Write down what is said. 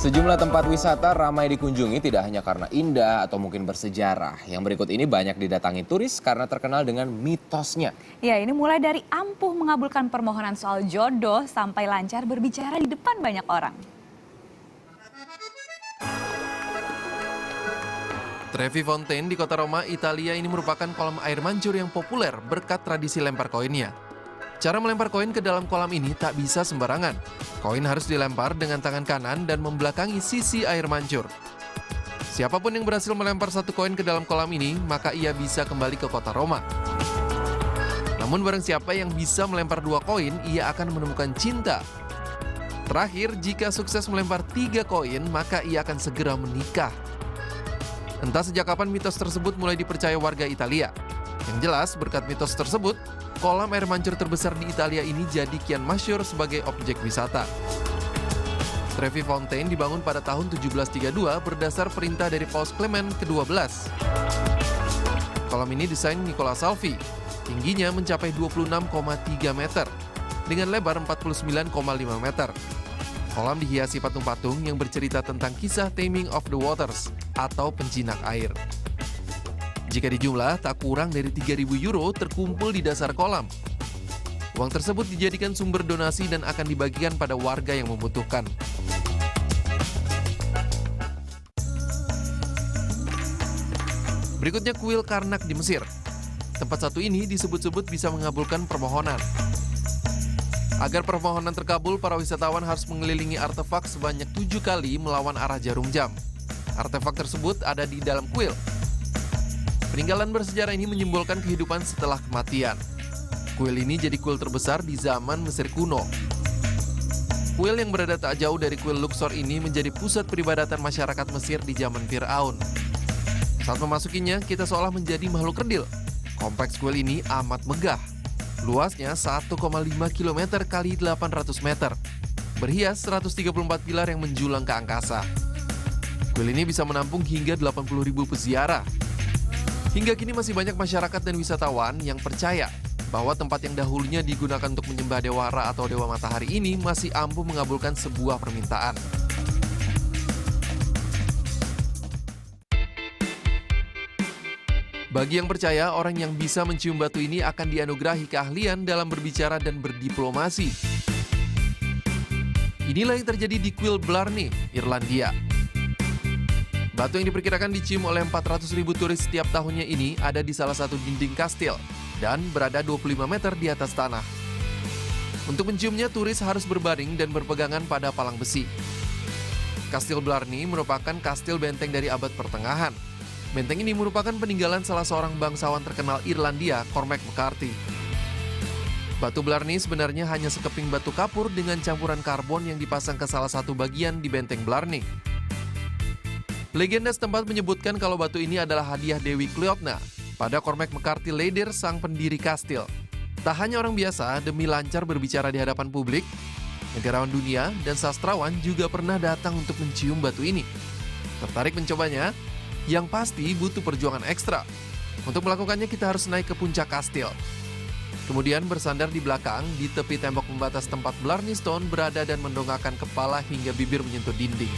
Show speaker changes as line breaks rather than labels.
Sejumlah tempat wisata ramai dikunjungi tidak hanya karena indah atau mungkin bersejarah. Yang berikut ini banyak didatangi turis karena terkenal dengan mitosnya.
Ya, ini mulai dari ampuh mengabulkan permohonan soal jodoh sampai lancar berbicara di depan banyak orang.
Trevi Fountain di kota Roma, Italia ini merupakan kolam air mancur yang populer berkat tradisi lempar koinnya. Cara melempar koin ke dalam kolam ini tak bisa sembarangan. Koin harus dilempar dengan tangan kanan dan membelakangi sisi air mancur. Siapapun yang berhasil melempar satu koin ke dalam kolam ini, maka ia bisa kembali ke kota Roma. Namun barang siapa yang bisa melempar 2 koin, ia akan menemukan cinta. Terakhir, jika sukses melempar 3 koin, maka ia akan segera menikah. Entah sejak kapan mitos tersebut mulai dipercaya warga Italia. Yang jelas, berkat mitos tersebut, kolam air mancur terbesar di Italia ini jadi kian masyhur sebagai objek wisata. Trevi Fountain dibangun pada tahun 1732 berdasar perintah dari Paus Clement ke-12. Kolam ini desain Nicola Salvi, tingginya mencapai 26,3 meter, dengan lebar 49,5 meter. Kolam dihiasi patung-patung yang bercerita tentang kisah Taming of the Waters atau penjinak air. Jika dijumlah, tak kurang dari 3.000 euro terkumpul di dasar kolam. Uang tersebut dijadikan sumber donasi dan akan dibagikan pada warga yang membutuhkan. Berikutnya kuil Karnak di Mesir. Tempat satu ini disebut-sebut bisa mengabulkan permohonan. Agar permohonan terkabul, para wisatawan harus mengelilingi artefak sebanyak 7 kali melawan arah jarum jam. Artefak tersebut ada di dalam kuil. Peninggalan bersejarah ini menyimbolkan kehidupan setelah kematian. Kuil ini jadi kuil terbesar di zaman Mesir kuno. Kuil yang berada tak jauh dari kuil Luxor ini menjadi pusat peribadatan masyarakat Mesir di zaman Fir'aun. Saat memasukinya, kita seolah menjadi makhluk kerdil. Kompleks kuil ini amat megah. Luasnya 1,5 km kali 800 meter. Berhias 134 pilar yang menjulang ke angkasa. Kuil ini bisa menampung hingga 80.000 peziarah. Hingga kini masih banyak masyarakat dan wisatawan yang percaya bahwa tempat yang dahulunya digunakan untuk menyembah Dewa Ra atau Dewa Matahari ini masih ampuh mengabulkan sebuah permintaan. Bagi yang percaya, orang yang bisa mencium batu ini akan dianugerahi keahlian dalam berbicara dan berdiplomasi. Inilah yang terjadi di kuil Blarney, Irlandia. Batu yang diperkirakan dicium oleh 400.000 turis setiap tahunnya ini ada di salah satu dinding kastil dan berada 25 meter di atas tanah. Untuk menciumnya, turis harus berbaring dan berpegangan pada palang besi. Kastil Blarney merupakan kastil benteng dari abad pertengahan. Benteng ini merupakan peninggalan salah seorang bangsawan terkenal Irlandia, Cormac McCarthy. Batu Blarney sebenarnya hanya sekeping batu kapur dengan campuran karbon yang dipasang ke salah satu bagian di benteng Blarney. Legenda setempat menyebutkan kalau batu ini adalah hadiah Dewi Cleodna pada Cormac McCarthy Leader, sang pendiri kastil. Tak hanya orang biasa, demi lancar berbicara di hadapan publik, negarawan dunia dan sastrawan juga pernah datang untuk mencium batu ini. Tertarik mencobanya? Yang pasti butuh perjuangan ekstra. Untuk melakukannya kita harus naik ke puncak kastil. Kemudian bersandar di belakang, di tepi tembok pembatas tempat Blarney Stone berada dan mendongakkan kepala hingga bibir menyentuh dinding.